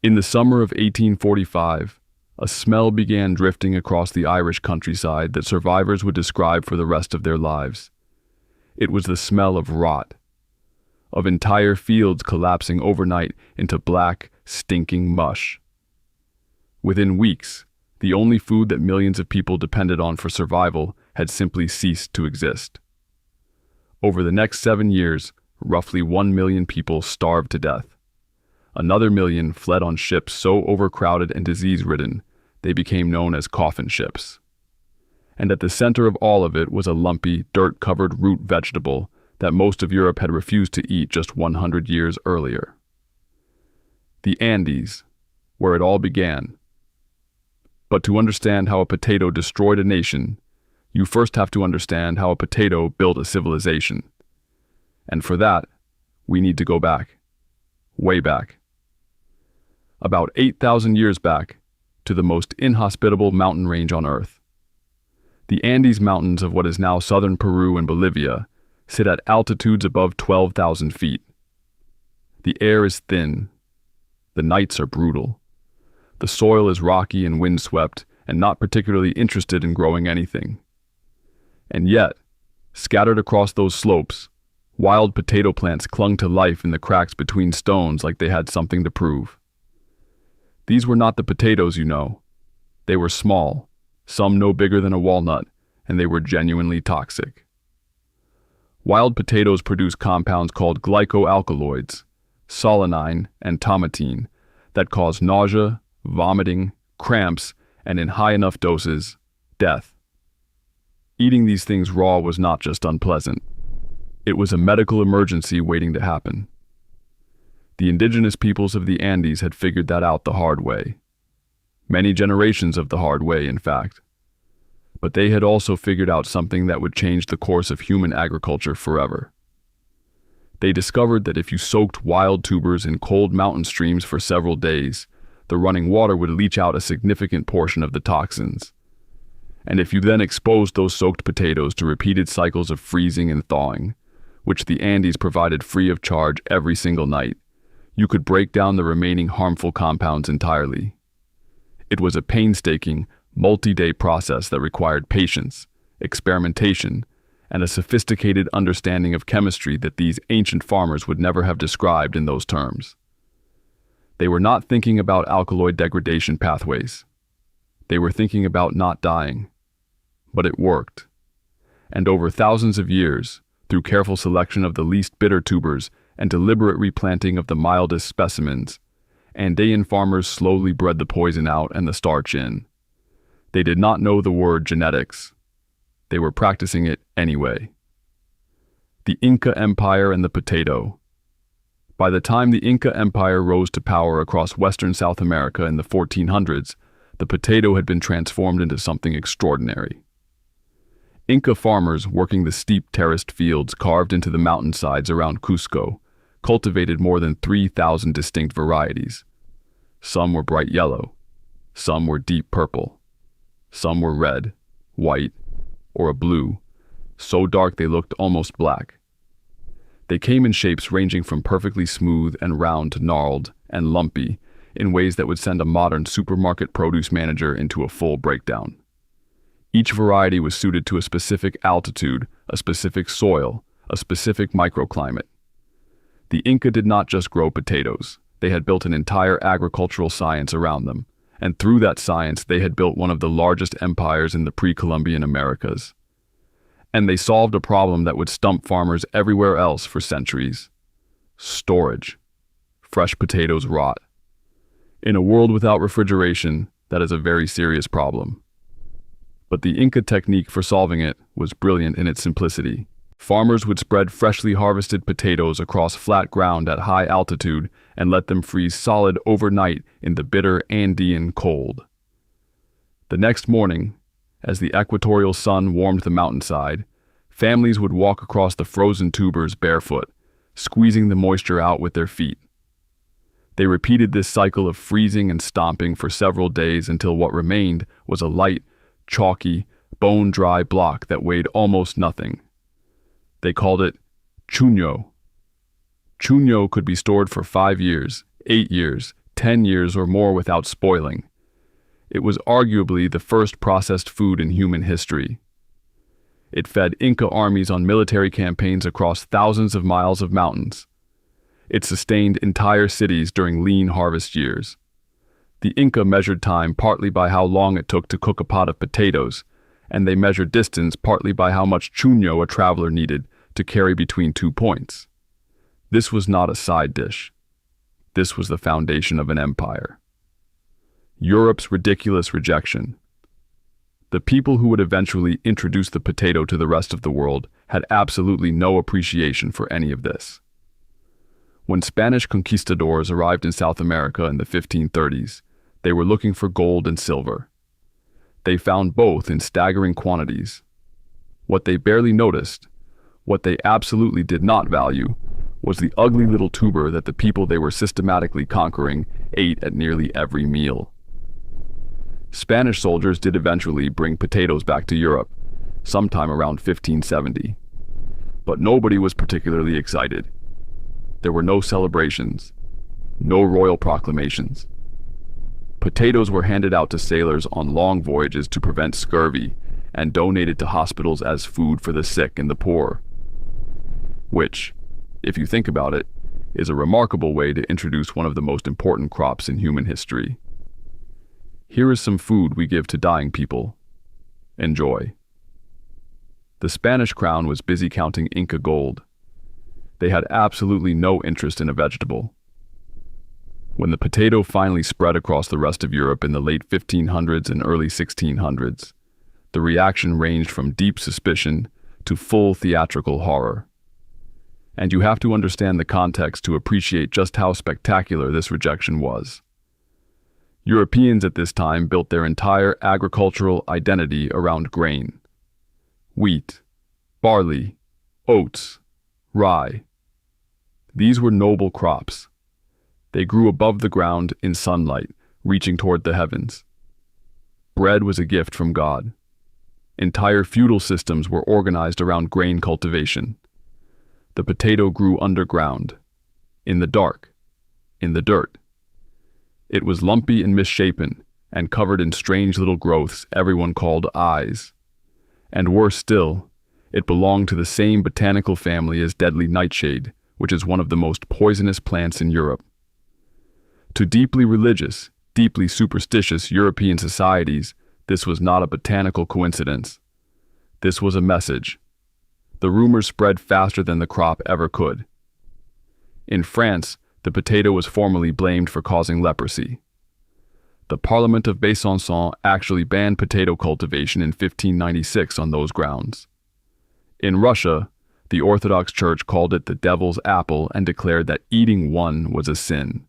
In the summer of 1845, a smell began drifting across the Irish countryside that survivors would describe for the rest of their lives. It was the smell of rot, of entire fields collapsing overnight into black, stinking mush. Within weeks, the only food that millions of people depended on for survival had simply ceased to exist. Over the next 7 years, roughly 1 million people starved to death. Another million fled on ships so overcrowded and disease-ridden, they became known as coffin ships. And at the center of all of it was a lumpy, dirt-covered root vegetable that most of Europe had refused to eat just 100 years earlier. The Andes, where it all began. But to understand how a potato destroyed a nation, you first have to understand how a potato built a civilization. And for that, we need to go back. Way back. About 8,000 years back, to the most inhospitable mountain range on Earth. The Andes Mountains of what is now southern Peru and Bolivia sit at altitudes above 12,000 feet. The air is thin. The nights are brutal. The soil is rocky and windswept and not particularly interested in growing anything. And yet, scattered across those slopes, wild potato plants clung to life in the cracks between stones like they had something to prove. These were not the potatoes, you know. They were small, some no bigger than a walnut, and they were genuinely toxic. Wild potatoes produce compounds called glycoalkaloids, solanine and tomatine, that cause nausea, vomiting, cramps, and in high enough doses, death. Eating these things raw was not just unpleasant. It was a medical emergency waiting to happen. The indigenous peoples of the Andes had figured that out the hard way. Many generations of the hard way, in fact. But they had also figured out something that would change the course of human agriculture forever. They discovered that if you soaked wild tubers in cold mountain streams for several days, the running water would leach out a significant portion of the toxins. And if you then exposed those soaked potatoes to repeated cycles of freezing and thawing, which the Andes provided free of charge every single night, you could break down the remaining harmful compounds entirely. It was a painstaking, multi-day process that required patience, experimentation, and a sophisticated understanding of chemistry that these ancient farmers would never have described in those terms. They were not thinking about alkaloid degradation pathways. They were thinking about not dying. But it worked. And over thousands of years, through careful selection of the least bitter tubers and deliberate replanting of the mildest specimens, Andean farmers slowly bred the poison out and the starch in. They did not know the word genetics. They were practicing it anyway. The Inca Empire and the potato. By the time the Inca Empire rose to power across western South America in the 1400s, the potato had been transformed into something extraordinary. Inca farmers working the steep terraced fields carved into the mountainsides around Cusco cultivated more than 3,000 distinct varieties. Some were bright yellow, some were deep purple, some were red, white, or a blue, so dark they looked almost black. They came in shapes ranging from perfectly smooth and round to gnarled and lumpy in ways that would send a modern supermarket produce manager into a full breakdown. Each variety was suited to a specific altitude, a specific soil, a specific microclimate. The Inca did not just grow potatoes. They had built an entire agricultural science around them, and through that science they had built one of the largest empires in the pre-Columbian Americas. And they solved a problem that would stump farmers everywhere else for centuries. Storage. Fresh potatoes rot. In a world without refrigeration, that is a very serious problem. But the Inca technique for solving it was brilliant in its simplicity. Farmers would spread freshly harvested potatoes across flat ground at high altitude and let them freeze solid overnight in the bitter Andean cold. The next morning, as the equatorial sun warmed the mountainside, families would walk across the frozen tubers barefoot, squeezing the moisture out with their feet. They repeated this cycle of freezing and stomping for several days until what remained was a light, chalky, bone-dry block that weighed almost nothing. They called it chuño. Chuño could be stored for 5 years, 8 years, 10 years or more without spoiling. It was arguably the first processed food in human history. It fed Inca armies on military campaigns across thousands of miles of mountains. It sustained entire cities during lean harvest years. The Inca measured time partly by how long it took to cook a pot of potatoes, and they measured distance partly by how much chuño a traveler needed to carry between 2 points. This was not a side dish. This was the foundation of an empire. Europe's ridiculous rejection. The people who would eventually introduce the potato to the rest of the world had absolutely no appreciation for any of this. When Spanish conquistadors arrived in South America in the 1530s, they were looking for gold and silver. They found both in staggering quantities. What they barely noticed, what they absolutely did not value, was the ugly little tuber that the people they were systematically conquering ate at nearly every meal. Spanish soldiers did eventually bring potatoes back to Europe, sometime around 1570. But nobody was particularly excited. There were no celebrations, no royal proclamations. Potatoes were handed out to sailors on long voyages to prevent scurvy and donated to hospitals as food for the sick and the poor. Which, if you think about it, is a remarkable way to introduce one of the most important crops in human history. Here is some food we give to dying people. Enjoy. The Spanish crown was busy counting Inca gold. They had absolutely no interest in a vegetable. When the potato finally spread across the rest of Europe in the late 1500s and early 1600s, the reaction ranged from deep suspicion to full theatrical horror. And you have to understand the context to appreciate just how spectacular this rejection was. Europeans at this time built their entire agricultural identity around grain. Wheat, barley, oats, rye. These were noble crops. They grew above the ground in sunlight, reaching toward the heavens. Bread was a gift from God. Entire feudal systems were organized around grain cultivation. The potato grew underground, in the dark, in the dirt. It was lumpy and misshapen, and covered in strange little growths everyone called eyes. And worse still, it belonged to the same botanical family as deadly nightshade, which is one of the most poisonous plants in Europe. To deeply religious, deeply superstitious European societies, this was not a botanical coincidence. This was a message. The rumors spread faster than the crop ever could. In France, the potato was formally blamed for causing leprosy. The Parliament of Besançon actually banned potato cultivation in 1596 on those grounds. In Russia, the Orthodox Church called it the devil's apple and declared that eating one was a sin.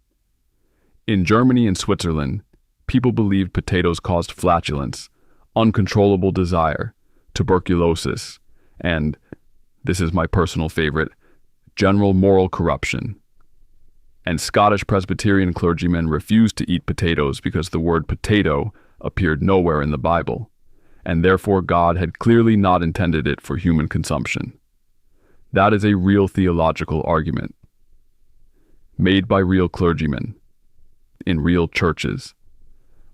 In Germany and Switzerland, people believed potatoes caused flatulence, uncontrollable desire, tuberculosis, and, this is my personal favorite, general moral corruption. And Scottish Presbyterian clergymen refused to eat potatoes because the word potato appeared nowhere in the Bible, and therefore God had clearly not intended it for human consumption. That is a real theological argument, made by real clergymen, in real churches.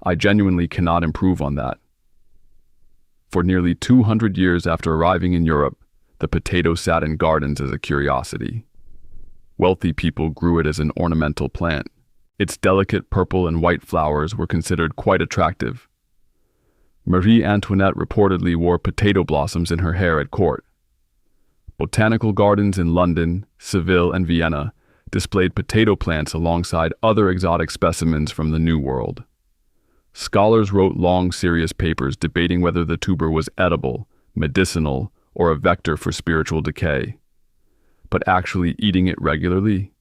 I genuinely cannot improve on that. For nearly 200 years after arriving in Europe, the potato sat in gardens as a curiosity. Wealthy people grew it as an ornamental plant. Its delicate purple and white flowers were considered quite attractive. Marie Antoinette reportedly wore potato blossoms in her hair at court. Botanical gardens in London, Seville, and Vienna displayed potato plants alongside other exotic specimens from the New World. Scholars wrote long, serious papers debating whether the tuber was edible, medicinal, or a vector for spiritual decay. But actually eating it regularly?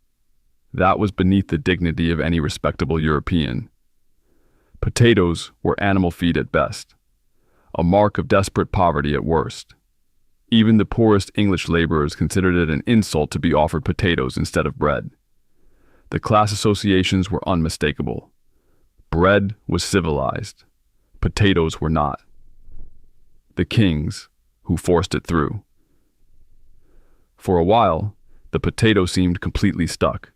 That was beneath the dignity of any respectable European. Potatoes were animal feed at best, a mark of desperate poverty at worst. Even the poorest English laborers considered it an insult to be offered potatoes instead of bread. The class associations were unmistakable. Bread was civilized. Potatoes were not. The kings, who forced it through. For a while, the potato seemed completely stuck.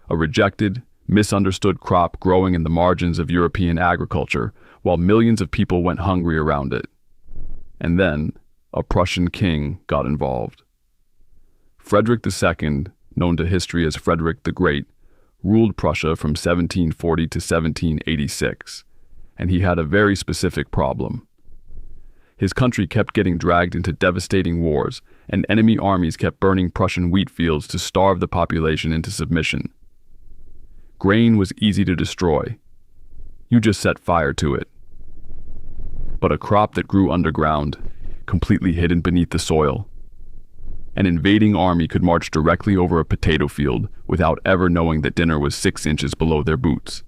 A rejected, misunderstood crop growing in the margins of European agriculture while millions of people went hungry around it. And then, a Prussian king got involved. Frederick II, known to history as Frederick the Great, ruled Prussia from 1740 to 1786, and he had a very specific problem. His country kept getting dragged into devastating wars, and enemy armies kept burning Prussian wheat fields to starve the population into submission. Grain was easy to destroy. You just set fire to it. But a crop that grew underground, completely hidden beneath the soil. An invading army could march directly over a potato field without ever knowing that dinner was 6 inches below their boots.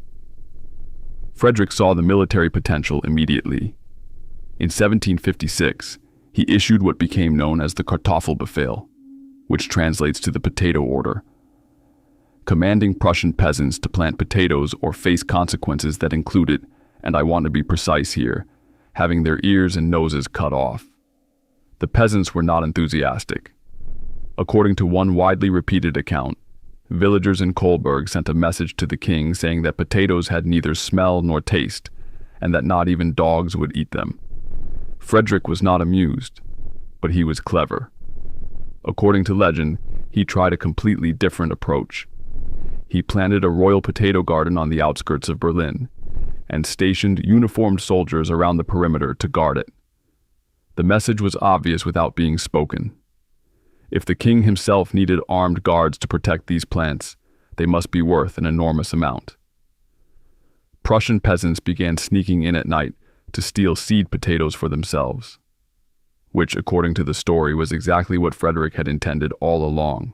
Frederick saw the military potential immediately. In 1756, he issued what became known as the Kartoffelbefehl, which translates to the potato order, commanding Prussian peasants to plant potatoes or face consequences that included, and I want to be precise here, having their ears and noses cut off. The peasants were not enthusiastic. According to one widely repeated account, villagers in Kolberg sent a message to the king saying that potatoes had neither smell nor taste, and that not even dogs would eat them. Frederick was not amused, but he was clever. According to legend, he tried a completely different approach. He planted a royal potato garden on the outskirts of Berlin, and stationed uniformed soldiers around the perimeter to guard it. The message was obvious without being spoken. If the king himself needed armed guards to protect these plants, they must be worth an enormous amount. Prussian peasants began sneaking in at night to steal seed potatoes for themselves, which, according to the story, was exactly what Frederick had intended all along.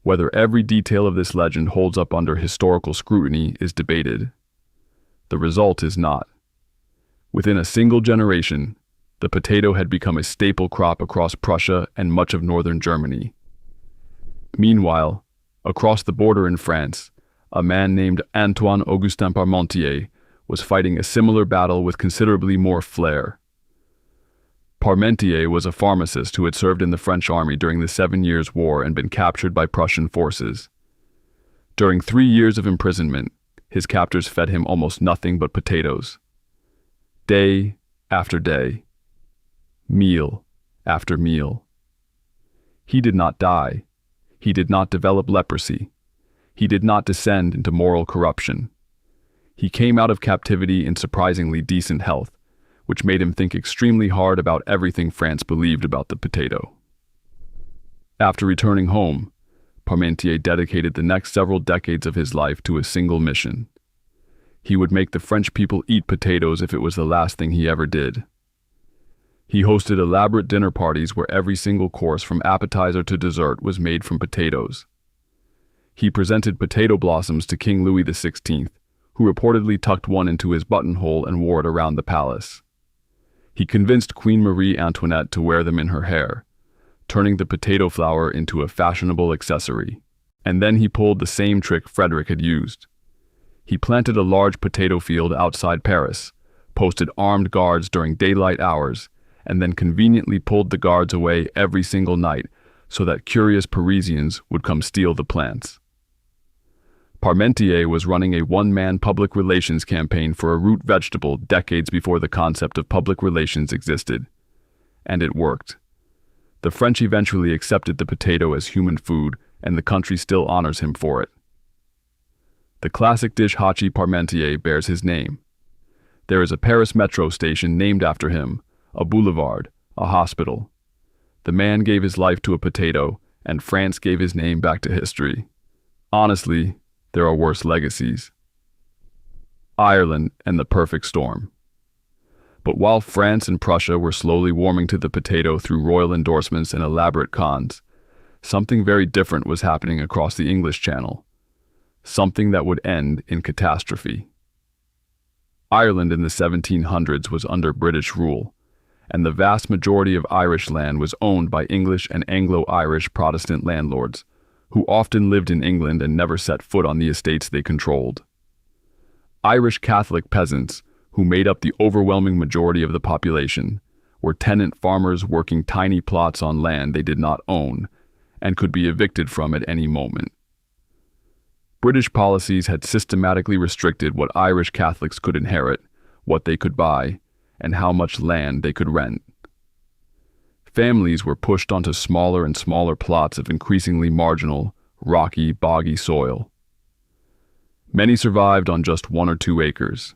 Whether every detail of this legend holds up under historical scrutiny is debated. The result is not. Within a single generation, the potato had become a staple crop across Prussia and much of northern Germany. Meanwhile, across the border in France, a man named Antoine Augustin Parmentier was fighting a similar battle with considerably more flair. Parmentier was a pharmacist who had served in the French army during the 7 Years' War and been captured by Prussian forces. During 3 years of imprisonment, his captors fed him almost nothing but potatoes. Day after day, meal after meal. He did not die. He did not develop leprosy. He did not descend into moral corruption. He came out of captivity in surprisingly decent health, which made him think extremely hard about everything France believed about the potato. After returning home, Parmentier dedicated the next several decades of his life to a single mission. He would make the French people eat potatoes if it was the last thing he ever did. He hosted elaborate dinner parties where every single course from appetizer to dessert was made from potatoes. He presented potato blossoms to King Louis XVI, who reportedly tucked one into his buttonhole and wore it around the palace. He convinced Queen Marie Antoinette to wear them in her hair, turning the potato flower into a fashionable accessory. And then he pulled the same trick Frederick had used. He planted a large potato field outside Paris, posted armed guards during daylight hours, and then conveniently pulled the guards away every single night so that curious Parisians would come steal the plants. Parmentier was running a one-man public relations campaign for a root vegetable decades before the concept of public relations existed. And it worked. The French eventually accepted the potato as human food, and the country still honors him for it. The classic dish Hachi Parmentier bears his name. There is a Paris metro station named after him, a boulevard, a hospital. The man gave his life to a potato, and France gave his name back to history. Honestly, there are worse legacies. Ireland and the perfect storm. But while France and Prussia were slowly warming to the potato through royal endorsements and elaborate cons, something very different was happening across the English Channel. Something that would end in catastrophe. Ireland in the 1700s was under British rule, and the vast majority of Irish land was owned by English and Anglo-Irish Protestant landlords, who often lived in England and never set foot on the estates they controlled. Irish Catholic peasants, who made up the overwhelming majority of the population, were tenant farmers working tiny plots on land they did not own and could be evicted from at any moment. British policies had systematically restricted what Irish Catholics could inherit, what they could buy, and how much land they could rent. Families were pushed onto smaller and smaller plots of increasingly marginal, rocky, boggy soil. Many survived on just 1 or 2 acres.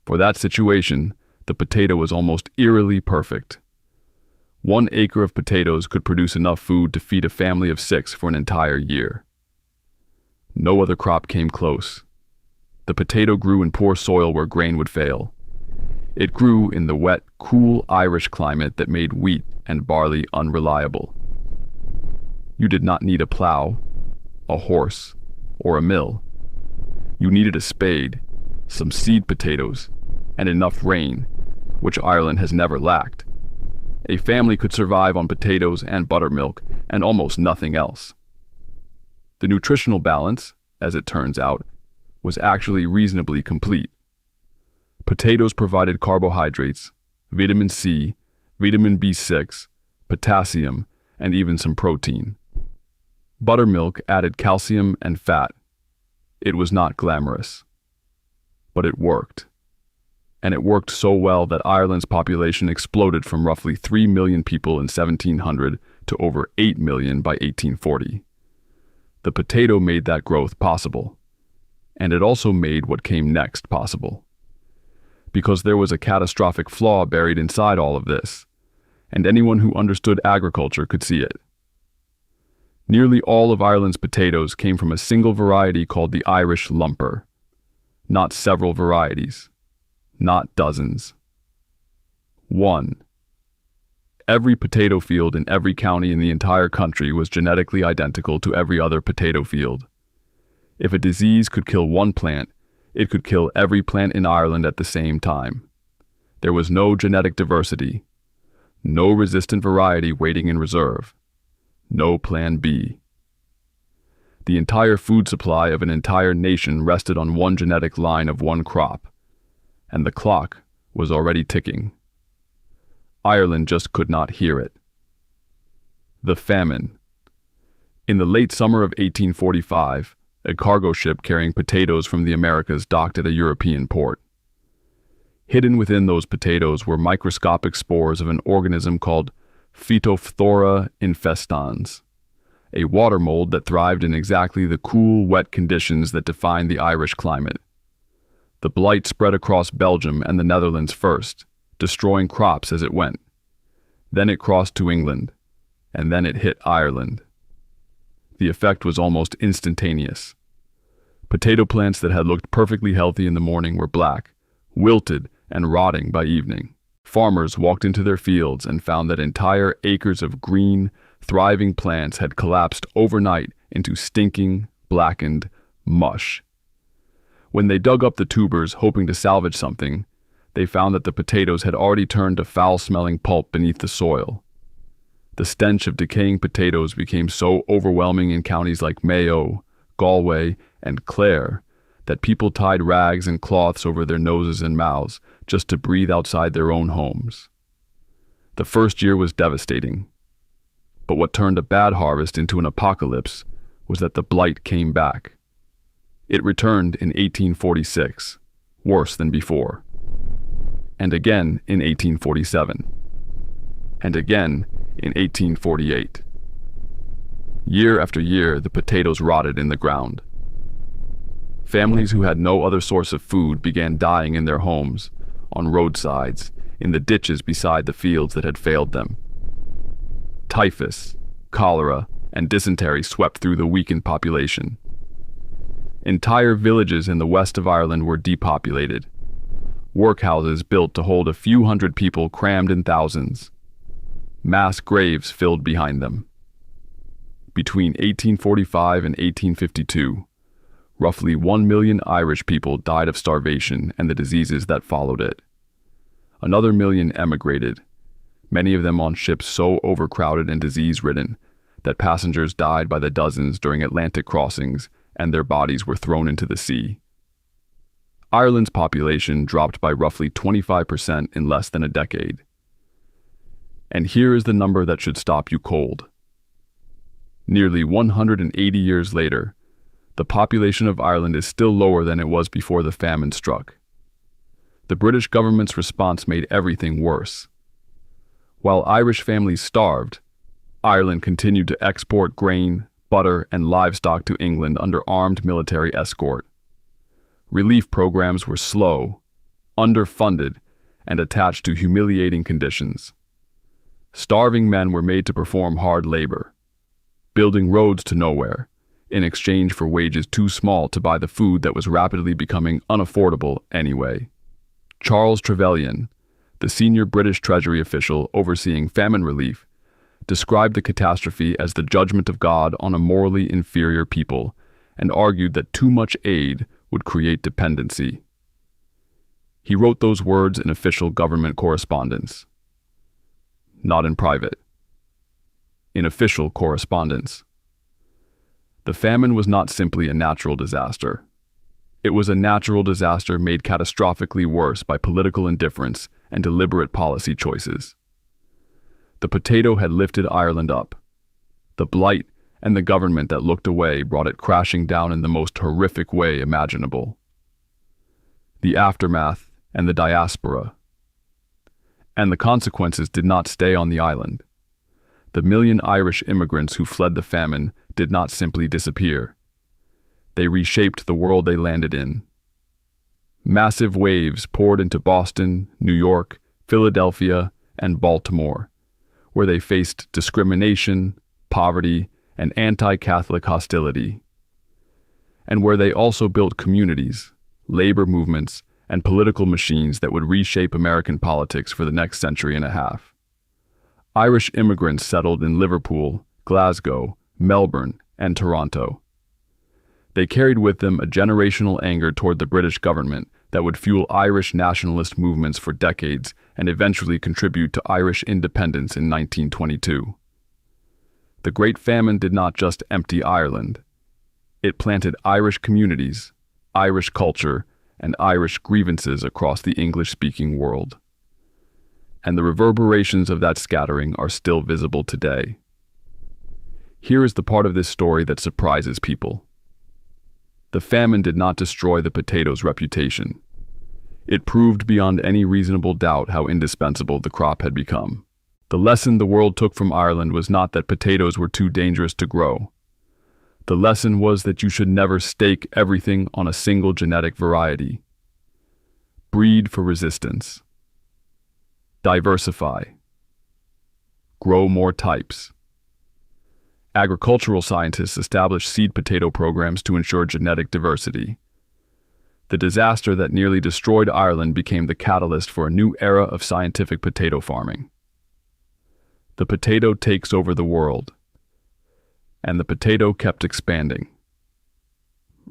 For that situation, the potato was almost eerily perfect. 1 acre of potatoes could produce enough food to feed a family of 6 for an entire year. No other crop came close. The potato grew in poor soil where grain would fail. It grew in the wet, cool Irish climate that made wheat and barley unreliable. You did not need a plow, a horse, or a mill. You needed a spade, some seed potatoes, and enough rain, which Ireland has never lacked. A family could survive on potatoes and buttermilk and almost nothing else. The nutritional balance, as it turns out, was actually reasonably complete. Potatoes provided carbohydrates, vitamin C, vitamin B6, potassium, and even some protein. Buttermilk added calcium and fat. It was not glamorous, but it worked. And it worked so well that Ireland's population exploded from roughly 3 million people in 1700 to over 8 million by 1840. The potato made that growth possible, and it also made what came next possible. Because there was a catastrophic flaw buried inside all of this, and anyone who understood agriculture could see it. Nearly all of Ireland's potatoes came from a single variety called the Irish lumper, not several varieties, not dozens. 1. Every potato field in every county in the entire country was genetically identical to every other potato field. If a disease could kill one plant, it could kill every plant in Ireland at the same time. There was no genetic diversity, no resistant variety waiting in reserve, no plan B. The entire food supply of an entire nation rested on one genetic line of one crop, and the clock was already ticking. Ireland just could not hear it. The famine. In the late summer of 1845, a cargo ship carrying potatoes from the Americas docked at a European port. Hidden within those potatoes were microscopic spores of an organism called Phytophthora infestans, a water mold that thrived in exactly the cool, wet conditions that define the Irish climate. The blight spread across Belgium and the Netherlands first, destroying crops as it went. Then it crossed to England, and then it hit Ireland. The effect was almost instantaneous. Potato plants that had looked perfectly healthy in the morning were black, wilted, and rotting by evening. Farmers walked into their fields and found that entire acres of green, thriving plants had collapsed overnight into stinking, blackened mush. When they dug up the tubers hoping to salvage something, they found that the potatoes had already turned to foul-smelling pulp beneath the soil. The stench of decaying potatoes became so overwhelming in counties like Mayo, Galway, and Clare that people tied rags and cloths over their noses and mouths just to breathe outside their own homes. The first year was devastating. But what turned a bad harvest into an apocalypse was that the blight came back. It returned in 1846, worse than before. And again in 1847. And again in 1848. Year after year, the potatoes rotted in the ground. Families who had no other source of food began dying in their homes, on roadsides, in the ditches beside the fields that had failed them. Typhus, cholera, and dysentery swept through the weakened population. Entire villages in the west of Ireland were depopulated. Workhouses built to hold a few hundred people crammed in thousands. Mass graves filled behind them. Between 1845 and 1852, roughly 1 million Irish people died of starvation and the diseases that followed it. Another million emigrated, many of them on ships so overcrowded and disease-ridden that passengers died by the dozens during Atlantic crossings and their bodies were thrown into the sea. Ireland's population dropped by roughly 25% in less than a decade. And here is the number that should stop you cold. Nearly 180 years later, the population of Ireland is still lower than it was before the famine struck. The British government's response made everything worse. While Irish families starved, Ireland continued to export grain, butter, and livestock to England under armed military escort. Relief programs were slow, underfunded, and attached to humiliating conditions. Starving men were made to perform hard labor, building roads to nowhere, in exchange for wages too small to buy the food that was rapidly becoming unaffordable anyway. Charles Trevelyan, the senior British Treasury official overseeing famine relief, described the catastrophe as the judgment of God on a morally inferior people and argued that too much aid would create dependency. He wrote those words in official government correspondence. Not in private. In official correspondence. The famine was not simply a natural disaster. It was a natural disaster made catastrophically worse by political indifference and deliberate policy choices. The potato had lifted Ireland up. The blight and the government that looked away brought it crashing down in the most horrific way imaginable. The aftermath and the diaspora. And the consequences did not stay on the island. The million Irish immigrants who fled the famine did not simply disappear. They reshaped the world they landed in. Massive waves poured into Boston, New York, Philadelphia, and Baltimore, where they faced discrimination, poverty, and anti-Catholic hostility, and where they also built communities, labor movements, and political machines that would reshape American politics for the next century and a half. Irish immigrants settled in Liverpool, Glasgow, Melbourne, and Toronto. They carried with them a generational anger toward the British government that would fuel Irish nationalist movements for decades and eventually contribute to Irish independence in 1922. The Great Famine did not just empty Ireland. It planted Irish communities, Irish culture, and Irish grievances across the English-speaking world. And the reverberations of that scattering are still visible today. Here is the part of this story that surprises people. The famine did not destroy the potato's reputation. It proved beyond any reasonable doubt how indispensable the crop had become. The lesson the world took from Ireland was not that potatoes were too dangerous to grow. The lesson was that you should never stake everything on a single genetic variety. Breed for resistance. Diversify. Grow more types. Agricultural scientists established seed potato programs to ensure genetic diversity. The disaster that nearly destroyed Ireland became the catalyst for a new era of scientific potato farming. The potato takes over the world. And the potato kept expanding.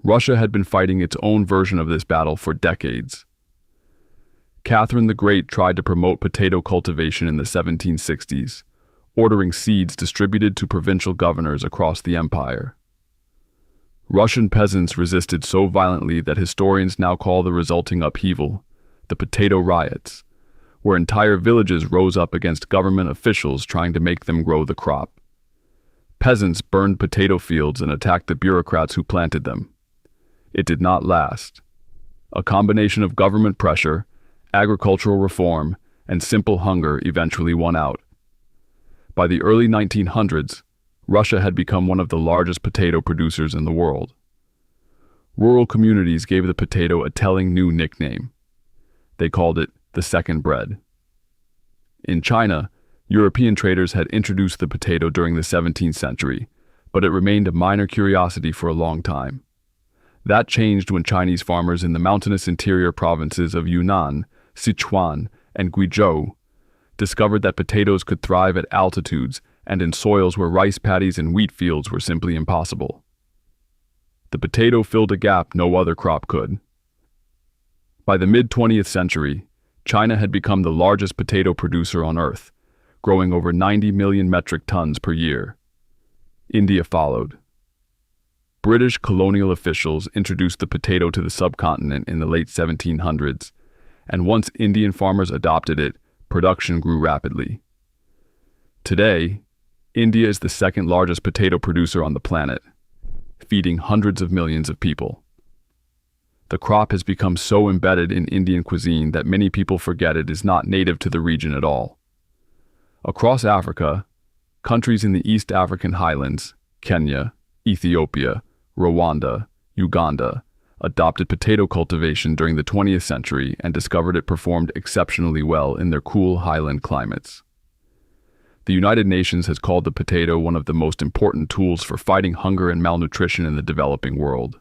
Russia had been fighting its own version of this battle for decades. Catherine the Great tried to promote potato cultivation in the 1760s, ordering seeds distributed to provincial governors across the empire. Russian peasants resisted so violently that historians now call the resulting upheaval the Potato Riots, where entire villages rose up against government officials trying to make them grow the crop. Peasants burned potato fields and attacked the bureaucrats who planted them. It did not last. A combination of government pressure, agricultural reform, and simple hunger eventually won out. By the early 1900s, Russia had become one of the largest potato producers in the world. Rural communities gave the potato a telling new nickname. They called it the second bread. In China, European traders had introduced the potato during the 17th century, but it remained a minor curiosity for a long time. That changed when Chinese farmers in the mountainous interior provinces of Yunnan, Sichuan, and Guizhou discovered that potatoes could thrive at altitudes and in soils where rice paddies and wheat fields were simply impossible. The potato filled a gap no other crop could. By the mid-20th century, China had become the largest potato producer on Earth, growing over 90 million metric tons per year. India followed. British colonial officials introduced the potato to the subcontinent in the late 1700s, and once Indian farmers adopted it, production grew rapidly. Today, India is the second largest potato producer on the planet. feeding hundreds of millions of people. The crop has become so embedded in Indian cuisine that many people forget it is not native to the region at all. Across Africa, countries in the East African highlands, Kenya, Ethiopia, Rwanda, Uganda, adopted potato cultivation during the 20th century and discovered it performed exceptionally well in their cool highland climates. The United Nations has called the potato one of the most important tools for fighting hunger and malnutrition in the developing world.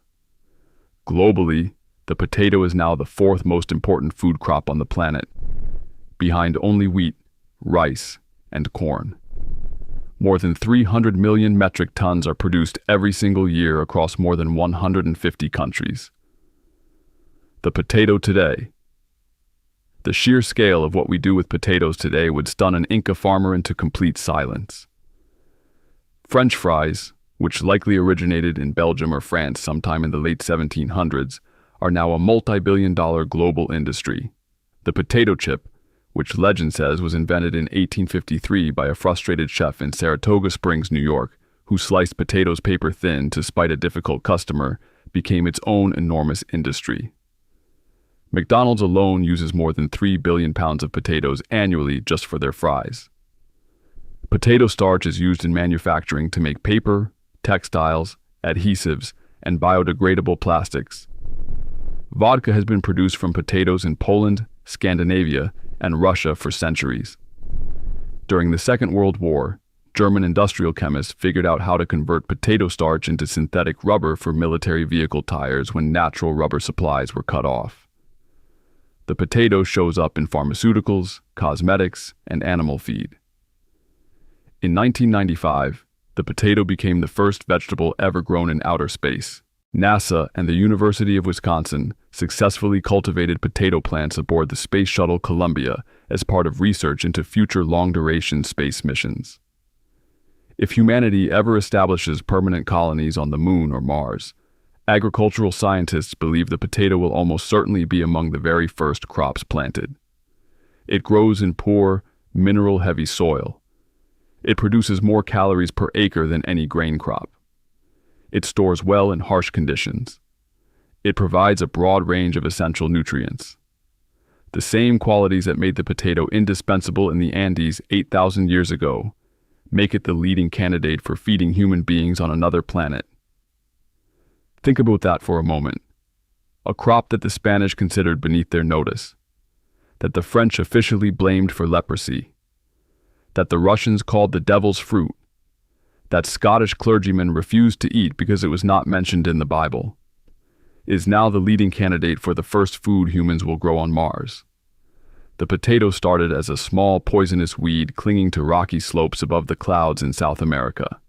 Globally, the potato is now the fourth most important food crop on the planet, behind only wheat, rice, and corn. More than 300 million metric tons are produced every single year across more than 150 countries. The potato today. The sheer scale of what we do with potatoes today would stun an Inca farmer into complete silence. French fries, which likely originated in Belgium or France sometime in the late 1700s, are now a multi-billion-dollar global industry. The potato chip, which legend says was invented in 1853 by a frustrated chef in Saratoga Springs, New York, who sliced potatoes paper thin to spite a difficult customer, became its own enormous industry. McDonald's alone uses more than 3 billion pounds of potatoes annually just for their fries. Potato starch is used in manufacturing to make paper, textiles, adhesives, and biodegradable plastics. Vodka has been produced from potatoes in Poland, Scandinavia, and Russia for centuries. During the Second World War, German industrial chemists figured out how to convert potato starch into synthetic rubber for military vehicle tires when natural rubber supplies were cut off. The potato shows up in pharmaceuticals, cosmetics, and animal feed. In 1995, the potato became the first vegetable ever grown in outer space. NASA and the University of Wisconsin successfully cultivated potato plants aboard the Space Shuttle Columbia as part of research into future long-duration space missions. If humanity ever establishes permanent colonies on the Moon or Mars, agricultural scientists believe the potato will almost certainly be among the very first crops planted. It grows in poor, mineral-heavy soil. It produces more calories per acre than any grain crop. It stores well in harsh conditions. It provides a broad range of essential nutrients. The same qualities that made the potato indispensable in the Andes 8,000 years ago make it the leading candidate for feeding human beings on another planet. Think about that for a moment. A crop that the Spanish considered beneath their notice, that the French officially blamed for leprosy, that the Russians called the devil's fruit, that Scottish clergymen refused to eat because it was not mentioned in the Bible, is now the leading candidate for the first food humans will grow on Mars. The potato started as a small poisonous weed clinging to rocky slopes above the clouds in South America.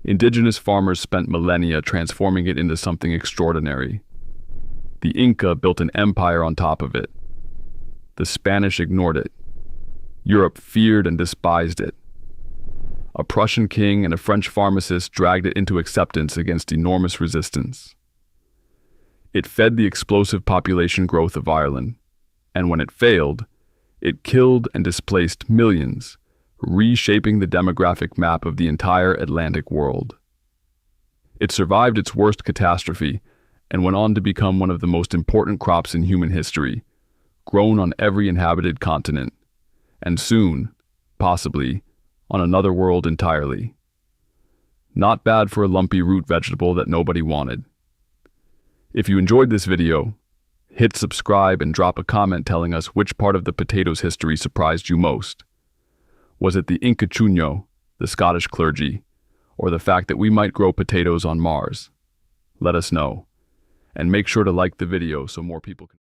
Indigenous farmers spent millennia transforming it into something extraordinary. The Inca built an empire on top of it. The Spanish ignored it. Europe feared and despised it. A Prussian king and a French pharmacist dragged it into acceptance against enormous resistance. It fed the explosive population growth of Ireland, and when it failed, it killed and displaced millions, reshaping the demographic map of the entire Atlantic world. It survived its worst catastrophe and went on to become one of the most important crops in human history, grown on every inhabited continent, and soon, possibly, on another world entirely. Not bad for a lumpy root vegetable that nobody wanted. If you enjoyed this video, hit subscribe and drop a comment telling us which part of the potato's history surprised you most. Was it the Inca Chuño, the Scottish clergy, or the fact that we might grow potatoes on Mars? Let us know. And make sure to like the video so more people can